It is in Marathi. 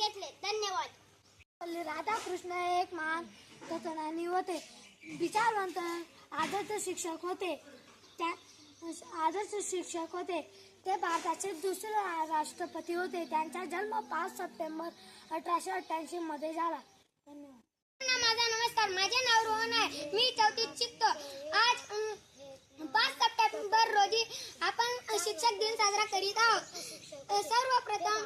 घेतले. धन्यवाद. राधाकृष्ण हे एक महान तत्वज्ञानी होते, विचारवंत, आदर्श शिक्षक होते. ते भारताचे दुसरे राष्ट्रपती होते. त्यांचा जन्म 5 सप्टेंबर 1888 मध्ये झाला. धन्यवाद. माझा नमस्कार. माझे नाव रोहन आहे. मी 4थीत शिकतो. आज 5 सप्टेंबर रोजी आपण शिक्षक दिन साजरा करीत आहोत. सर्वप्रथम